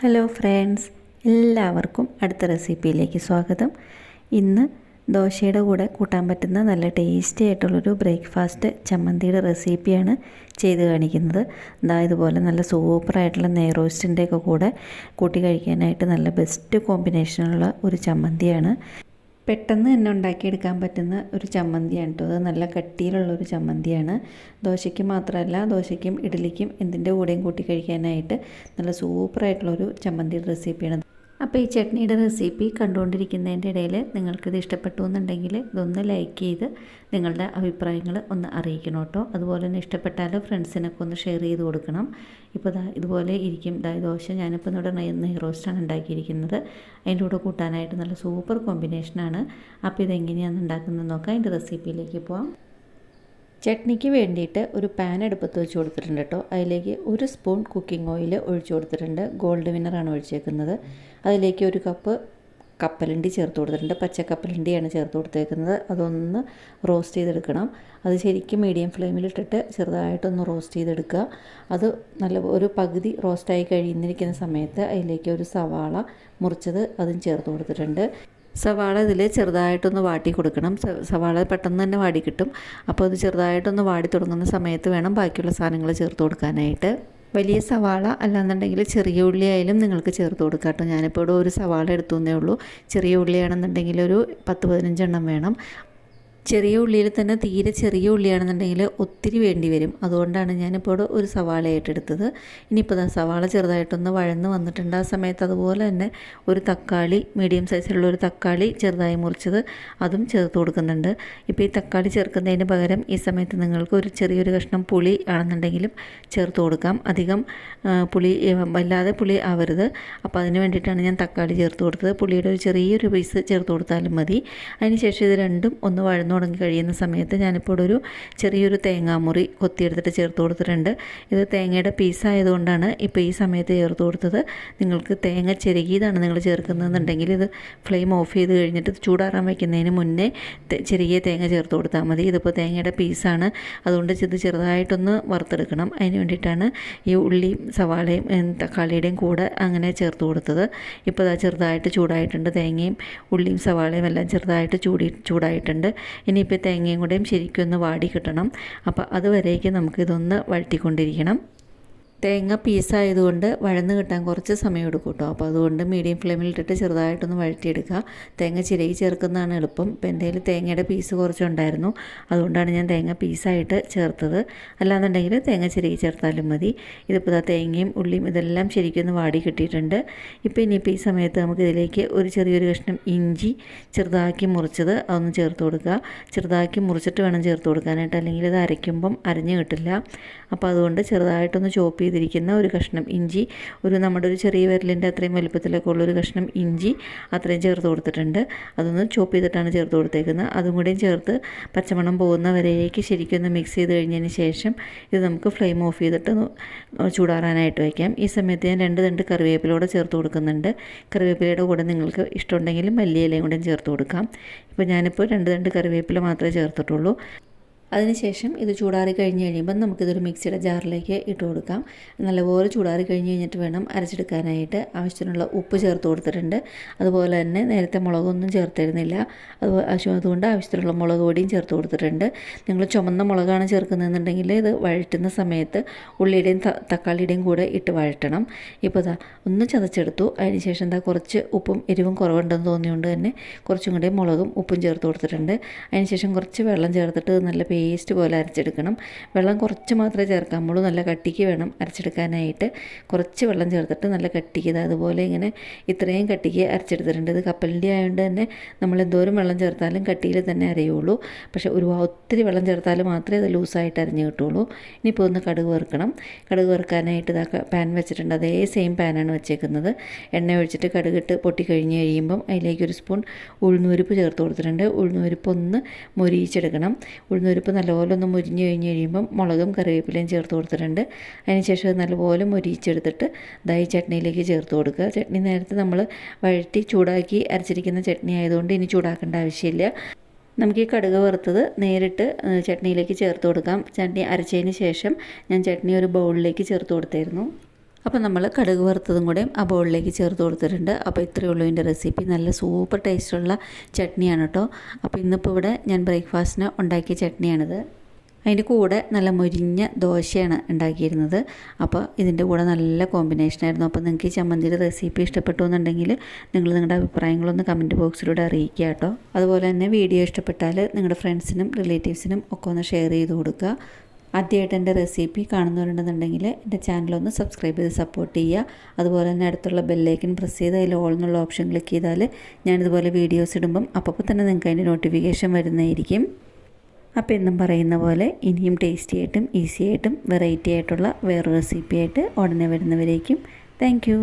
Hello friends, എല്ലാവർക്കും അടുത്ത റെസിപ്പിയിലേക്ക് സ്വാഗതം. ഇന്ന് ദോശയുടെ കൂടെ കൂട്ടാൻ പറ്റുന്ന നല്ല ടേസ്റ്റി ആയിട്ടുള്ളൊരു ബ്രേക്ക്ഫാസ്റ്റ് ചമ്മന്തിയുടെ റെസിപ്പിയാണ് ചെയ്ത് കാണിക്കുന്നത്. ഇതുപോലെ നല്ല സൂപ്പറായിട്ടുള്ള നെയ് റോസ്റ്റിൻ്റെയൊക്കെ കൂടെ കൂട്ടി കഴിക്കാനായിട്ട് നല്ല ബെസ്റ്റ് കോമ്പിനേഷനുള്ള ഒരു ചമ്മന്തിയാണ്. പെട്ടെന്ന് തന്നെ ഉണ്ടാക്കിയെടുക്കാൻ പറ്റുന്ന ഒരു ചമ്മന്തിയാണ് കേട്ടോ. അത് നല്ല കട്ടിയിലുള്ളൊരു ചമ്മന്തിയാണ്. ദോശയ്ക്ക് മാത്രമല്ല, ദോശയ്ക്കും ഇഡ്ഡലിക്കും എന്തിൻ്റെ കൂടെയും കൂട്ടി കഴിക്കാനായിട്ട് നല്ല സൂപ്പറായിട്ടുള്ളൊരു ചമ്മന്തിയുടെ റെസിപ്പിയാണ്. അപ്പോൾ ഈ ചട്നിയുടെ റെസിപ്പി കണ്ടുകൊണ്ടിരിക്കുന്നതിൻ്റെ ഇടയിൽ നിങ്ങൾക്കിത് ഇഷ്ടപ്പെട്ടു എന്നുണ്ടെങ്കിൽ ഇതൊന്ന് ലൈക്ക് ചെയ്ത് നിങ്ങളുടെ അഭിപ്രായങ്ങൾ ഒന്ന് അറിയിക്കണം കേട്ടോ. അതുപോലെ തന്നെ ഇഷ്ടപ്പെട്ടാൽ ഫ്രണ്ട്സിനൊക്കെ ഒന്ന് ഷെയർ ചെയ്ത് കൊടുക്കണം. ഇപ്പോൾ ഇതുപോലെ ഇരിക്കും ദോശ. ഞാനിപ്പോൾ ഇവിടെ നെയ് റോസ്റ്റാണ് ഉണ്ടാക്കിയിരിക്കുന്നത്. അതിൻ്റെ കൂടെ കൂട്ടാനായിട്ട് നല്ല സൂപ്പർ കോമ്പിനേഷനാണ്. അപ്പോൾ ഇതെങ്ങനെയാണ് ഉണ്ടാക്കുന്നത് നോക്കാം. അതിൻ്റെ റെസിപ്പിയിലേക്ക് പോകാം. ചട്നിക്ക് വേണ്ടിയിട്ട് ഒരു പാൻ അടുപ്പത്ത് വെച്ച് കൊടുത്തിട്ടുണ്ട് കേട്ടോ. അതിലേക്ക് 1 സ്പൂൺ കുക്കിംഗ് ഓയിൽ ഒഴിച്ചു കൊടുത്തിട്ടുണ്ട്. ഗോൾഡ് വിന്നറാണ് ഒഴിച്ചേക്കുന്നത്. അതിലേക്ക് 1 കപ്പ് കപ്പലണ്ടി ചേർത്ത് കൊടുത്തിട്ടുണ്ട്. പച്ചക്കപ്പലണ്ടിയാണ് ചേർത്ത് കൊടുത്തേക്കുന്നത്. അതൊന്ന് റോസ്റ്റ് ചെയ്തെടുക്കണം. അത് ശരിക്കും മീഡിയം ഫ്ലെയിമിലിട്ടിട്ട് ചെറുതായിട്ടൊന്ന് റോസ്റ്റ് ചെയ്തെടുക്കുക. അത് നല്ല ഒരു പകുതി റോസ്റ്റായി കഴിയുന്നിരിക്കുന്ന സമയത്ത് അതിലേക്ക് ഒരു സവാള മുറിച്ചത് അതും ചേർത്ത് കൊടുത്തിട്ടുണ്ട്. സവാള ഇതിൽ ചെറുതായിട്ടൊന്ന് വാട്ടി കൊടുക്കണം. സവാള പെട്ടെന്ന് തന്നെ വാടി കിട്ടും. അപ്പോൾ അത് ചെറുതായിട്ടൊന്ന് വാടി തുടങ്ങുന്ന സമയത്ത് വേണം ബാക്കിയുള്ള സാധനങ്ങൾ ചേർത്ത് കൊടുക്കാനായിട്ട്. വലിയ സവാള അല്ലാന്നുണ്ടെങ്കിൽ ചെറിയ ഉള്ളി ആയാലും നിങ്ങൾക്ക് ചേർത്ത് കൊടുക്കാം കേട്ടോ. ഞാനിപ്പോൾ ഇവിടെ ഒരു സവാള എടുത്തു എന്നേ ഉള്ളൂ. ചെറിയ ഉള്ളിയാണെന്നുണ്ടെങ്കിൽ ഒരു 10-15 എണ്ണം വേണം. ചെറിയ ഉള്ളിയിൽ തന്നെ തീരെ ചെറിയ ഉള്ളിയാണെന്നുണ്ടെങ്കിൽ ഒത്തിരി വേണ്ടി വരും. അതുകൊണ്ടാണ് ഞാനിപ്പോൾ ഒരു സവാളയായിട്ട് എടുത്തത്. ഇനിയിപ്പോൾ സവാള ചെറുതായിട്ടൊന്ന് വഴന്ന് വന്നിട്ടുണ്ട്. ആ സമയത്ത് അതുപോലെ തന്നെ ഒരു തക്കാളി, മീഡിയം സൈസിലുള്ള ഒരു തക്കാളി ചെറുതായി മുറിച്ചത് അതും ചേർത്ത് കൊടുക്കുന്നുണ്ട്. ഇപ്പോൾ ഈ തക്കാളി ചേർക്കുന്നതിന് പകരം ഈ സമയത്ത് നിങ്ങൾക്ക് ഒരു ചെറിയൊരു കഷ്ണം പുളി ആണെന്നുണ്ടെങ്കിലും ചേർത്ത് കൊടുക്കാം. അധികം പുളി വല്ലാതെ പുളി ആവരുത്. അപ്പോൾ അതിന് വേണ്ടിയിട്ടാണ് ഞാൻ തക്കാളി ചേർത്ത് കൊടുത്തത്. പുളിയുടെ ഒരു ചെറിയൊരു പീസ് ചേർത്ത് കൊടുത്താലും മതി. അതിനുശേഷം ഇത് രണ്ടും ഒന്ന് വഴന്ന് തുടങ്ങി കഴിയുന്ന സമയത്ത് ഞാനിപ്പോൾ ഒരു ചെറിയൊരു തേങ്ങാമുറി കൊത്തിയെടുത്തിട്ട് ചേർത്ത് കൊടുത്തിട്ടുണ്ട്. ഇത് തേങ്ങയുടെ പീസായതുകൊണ്ടാണ് ഇപ്പോൾ ഈ സമയത്ത് ചേർത്ത് കൊടുത്തത്. നിങ്ങൾക്ക് തേങ്ങ ചിരകിയതാണ് നിങ്ങൾ ചേർക്കുന്നതെന്നുണ്ടെങ്കിൽ ഇത് ഫ്ലെയിം ഓഫ് ചെയ്ത് കഴിഞ്ഞിട്ട് ചൂടാറാൻ വയ്ക്കുന്നതിന് മുന്നേ ചെറിയ തേങ്ങ ചേർത്ത് കൊടുത്താൽ മതി. ഇതിപ്പോൾ തേങ്ങയുടെ പീസാണ്, അതുകൊണ്ട് ഇത് ചെറുതായിട്ടൊന്ന് വറുത്തെടുക്കണം. അതിന് വേണ്ടിയിട്ടാണ് ഈ ഉള്ളിയും സവാളയും തക്കാളിയുടെയും കൂടെ അങ്ങനെ ചേർത്ത് കൊടുത്തത്. ഇപ്പോൾ ചെറുതായിട്ട് ചൂടായിട്ടുണ്ട്. തേങ്ങയും ഉള്ളിയും സവാളയും എല്ലാം ചെറുതായിട്ട് ചൂടായിട്ടുണ്ട്. ഇനിയിപ്പോൾ തേങ്ങയും കൂടെയും ശരിക്കും ഒന്ന് വാടി കിട്ടണം. അപ്പോൾ അതുവരേക്ക് നമുക്കിതൊന്ന് വഴറ്റിക്കൊണ്ടിരിക്കണം. തേങ്ങ പീസായതുകൊണ്ട് വഴന്ന് കിട്ടാൻ കുറച്ച് സമയം എടുക്കും കേട്ടോ. അപ്പോൾ അതുകൊണ്ട് മീഡിയം ഫ്ലെയിമിലിട്ടിട്ട് ചെറുതായിട്ടൊന്ന് വഴറ്റിയെടുക്കുക. തേങ്ങ ചിരകി ചേർക്കുന്നതാണ് എളുപ്പം. ഇപ്പോൾ എൻ്റെ കയ്യിൽ തേങ്ങയുടെ പീസ് കുറച്ചുണ്ടായിരുന്നു, അതുകൊണ്ടാണ് ഞാൻ തേങ്ങ പീസായിട്ട് ചേർത്തത്. അല്ലാന്നുണ്ടെങ്കിൽ തേങ്ങ ചിരകി ചേർത്താലും മതി. ഇതിപ്പോൾ തേങ്ങയും ഉള്ളിയും ഇതെല്ലാം ശരിക്കും ഒന്ന് വാടി കിട്ടിയിട്ടുണ്ട്. ഇപ്പോൾ ഇനിയിപ്പോൾ ഈ സമയത്ത് നമുക്കിതിലേക്ക് ഒരു ചെറിയൊരു കഷ്ണം ഇഞ്ചി ചെറുതാക്കി മുറിച്ചത് അതൊന്ന് ചേർത്ത് കൊടുക്കുക. ചെറുതാക്കി മുറിച്ചിട്ട് വേണം ചേർത്ത് കൊടുക്കാനായിട്ട്, അല്ലെങ്കിൽ ഇത് അരയ്ക്കുമ്പം അരഞ്ഞു കിട്ടില്ല. അപ്പോൾ അതുകൊണ്ട് ചെറുതായിട്ടൊന്ന് ചോപ്പ് ചെയ്തിരിക്കുന്ന ഒരു കഷ്ണം ഇഞ്ചി, നമ്മുടെ ഒരു ചെറിയ വിരലിൻ്റെ അത്രയും വലുപ്പത്തിലൊക്കെ ഉള്ളൊരു കഷ്ണം ഇഞ്ചി അത്രയും ചേർത്ത് കൊടുത്തിട്ടുണ്ട്. അതൊന്ന് ചോപ്പ് ചെയ്തിട്ടാണ് ചേർത്ത് കൊടുത്തേക്കുന്നത്. അതും കൂടെയും ചേർത്ത് പച്ചമണം പോകുന്നവരേക്ക് ശരിക്കും ഒന്ന് മിക്സ് ചെയ്ത് കഴിഞ്ഞതിന് ശേഷം ഇത് നമുക്ക് ഫ്ലെയിം ഓഫ് ചെയ്തിട്ട് ചൂടാറാനായിട്ട് വയ്ക്കാം. ഈ സമയത്ത് ഞാൻ 2 തണ്ട് കറിവേപ്പിലൂടെ ചേർത്ത് കൊടുക്കുന്നുണ്ട്. കറിവേപ്പിലയുടെ കൂടെ നിങ്ങൾക്ക് ഇഷ്ടമുണ്ടെങ്കിൽ മല്ലിയിലയും കൂടെ ചേർത്ത് കൊടുക്കാം. ഇപ്പോൾ ഞാനിപ്പോൾ 2 തണ്ട് കറിവേപ്പില മാത്രമേ ചേർത്തിട്ടുള്ളൂ. അതിനുശേഷം ഇത് ചൂടാറി കഴിഞ്ഞ് കഴിയുമ്പം നമുക്കിതൊരു മിക്സിയുടെ ജാറിലേക്ക് ഇട്ട് കൊടുക്കാം. നല്ലപോലെ ചൂടാറി കഴിഞ്ഞ് കഴിഞ്ഞിട്ട് വേണം അരച്ചെടുക്കാനായിട്ട്. ആവശ്യത്തിനുള്ള ഉപ്പ് ചേർത്ത് കൊടുത്തിട്ടുണ്ട്. അതുപോലെ തന്നെ നേരത്തെ മുളകൊന്നും ചേർത്തിരുന്നില്ല, അതുകൊണ്ട് ആവശ്യത്തിനുള്ള മുളക് പൊടിയും ചേർത്ത് കൊടുത്തിട്ടുണ്ട്. നിങ്ങൾ ചുമന്ന മുളകാണ് ചേർക്കുന്നതെന്നുണ്ടെങ്കിൽ ഇത് വഴറ്റുന്ന സമയത്ത് ഉള്ളിയുടെയും തക്കാളിയുടെയും കൂടെ ഇട്ട് വഴറ്റണം. ഇപ്പോൾ ഒന്ന് ചതച്ചെടുത്തു. അതിനുശേഷം കുറച്ച് ഉപ്പും എരിവും കുറവുണ്ടെന്ന് തോന്നിയുകൊണ്ട് തന്നെ കുറച്ചും കൂടെ മുളകും ഉപ്പും ചേർത്ത് കൊടുത്തിട്ടുണ്ട്. അതിനുശേഷം കുറച്ച് വെള്ളം ചേർത്തിട്ട് നല്ല പേസ്റ്റ് പോലെ അരച്ചെടുക്കണം. വെള്ളം കുറച്ച് മാത്രമേ ചേർക്കാമുള്ളൂ. നല്ല കട്ടിക്ക് വേണം അരച്ചെടുക്കാനായിട്ട്. കുറച്ച് വെള്ളം ചേർത്തിട്ട് നല്ല കട്ടിക്ക് അതുപോലെ ഇങ്ങനെ ഇത്രയും കട്ടിക്ക് അരച്ചെടുത്തിട്ടുണ്ട്. ഇത് കപ്പലിൻ്റെ ആയതുകൊണ്ട് തന്നെ നമ്മൾ എന്തോരം വെള്ളം ചേർത്താലും കട്ടിയിൽ തന്നെ അരയുള്ളൂ. പക്ഷേ ഒത്തിരി വെള്ളം ചേർത്താൽ മാത്രമേ അത് ലൂസായിട്ട് അരഞ്ഞ് കിട്ടുള്ളൂ. ഇനിയിപ്പോൾ ഒന്ന് കടുക് വറുക്കണം. കടുക് വറുക്കാനായിട്ട് പാൻ വെച്ചിട്ടുണ്ട്. അതേ സെയിം പാനാണ് വെച്ചേക്കുന്നത്. എണ്ണ ഒഴിച്ചിട്ട് കടുകിട്ട് പൊട്ടി കഴിഞ്ഞ് കഴിയുമ്പം അതിലേക്ക് 1 സ്പൂൺ ഉഴുന്നുപരിപ്പ് ചേർത്ത് കൊടുത്തിട്ടുണ്ട്. ഉഴുന്നുപരിപ്പ് ഒന്ന് മൊരിയിച്ചെടുക്കണം. ഉഴുന്നുപരിപ്പ് നല്ലപോലെ ഒന്ന് മുരിഞ്ഞ് കഴിഞ്ഞ് കഴിയുമ്പം മുളകും കറിവേപ്പിലയും ചേർത്ത് കൊടുത്തിട്ടുണ്ട്. അതിനുശേഷം അത് നല്ലപോലെ മൊരിയിച്ചെടുത്തിട്ട് ഈ ചട്നിയിലേക്ക് ചേർത്ത് കൊടുക്കുക. ചട്നി നേരത്തെ നമ്മൾ വഴറ്റി ചൂടാക്കി അരച്ചിരിക്കുന്ന ചട്നി ആയതുകൊണ്ട് ഇനി ചൂടാക്കേണ്ട ആവശ്യമില്ല. നമുക്ക് ഈ കടുക് വറുത്തത് നേരിട്ട് ചട്നിയിലേക്ക് ചേർത്ത് കൊടുക്കാം. ചട്നി അരച്ചതിന് ശേഷം ഞാൻ ചട്നി ഒരു ബൗളിലേക്ക് ചേർത്ത് കൊടുത്തായിരുന്നു. അപ്പോൾ നമ്മൾ കടുക് വറുത്തതും കൂടെ ആ ബൗളിലേക്ക് ചേർത്ത് കൊടുത്തിട്ടുണ്ട്. അപ്പോൾ ഇത്രയേ ഉള്ളൂ ഇതിൻ്റെ റെസിപ്പി. നല്ല സൂപ്പർ ടേസ്റ്റുള്ള ചട്നിയാണ് കേട്ടോ. അപ്പോൾ ഇന്നിപ്പോൾ ഇവിടെ ഞാൻ ബ്രേക്ക്ഫാസ്റ്റിന് ഉണ്ടാക്കിയ ചട്നിയാണിത്. അതിൻ്റെ കൂടെ നല്ല മൊരിഞ്ഞ ദോശയാണ് ഉണ്ടാക്കിയിരുന്നത്. അപ്പോൾ ഇതിൻ്റെ കൂടെ നല്ല കോമ്പിനേഷനായിരുന്നു. അപ്പോൾ നിങ്ങൾക്ക് ഈ ചമ്മന്തിയുടെ റെസിപ്പി ഇഷ്ടപ്പെട്ടു എന്നുണ്ടെങ്കിൽ നിങ്ങൾ നിങ്ങളുടെ അഭിപ്രായങ്ങളൊന്ന് കമൻറ്റ് ബോക്സിലൂടെ അറിയിക്കുക കേട്ടോ. അതുപോലെ തന്നെ വീഡിയോ ഇഷ്ടപ്പെട്ടാൽ നിങ്ങളുടെ ഫ്രണ്ട്സിനും റിലേറ്റീവ്സിനും ഒക്കെ ഒന്ന് ഷെയർ ചെയ്ത് കൊടുക്കുക. ആദ്യമായിട്ട് എൻ്റെ റെസിപ്പി കാണുന്നവരുണ്ടെന്നുണ്ടെങ്കിൽ എൻ്റെ ചാനലൊന്ന് സബ്സ്ക്രൈബ് ചെയ്ത് സപ്പോർട്ട് ചെയ്യുക. അതുപോലെ തന്നെ അടുത്തുള്ള ബെല്ലൈക്കൻ പ്രസ് ചെയ്ത് അതിൽ ഓൾ എന്നുള്ള ഓപ്ഷൻ ക്ലിക്ക് ചെയ്താൽ ഞാനിതുപോലെ വീഡിയോസ് ഇടുമ്പം അപ്പോൾ തന്നെ നിങ്ങൾക്ക് അതിൻ്റെ നോട്ടിഫിക്കേഷൻ വരുന്നതായിരിക്കും. അപ്പോൾ എന്നും പറയുന്ന പോലെ ഇനിയും ടേസ്റ്റി ആയിട്ടും ഈസി ആയിട്ടും വെറൈറ്റി ആയിട്ടുള്ള വേറൊരു റെസിപ്പി ആയിട്ട് ഉടനെ വരുന്നവരേക്കും താങ്ക് യു.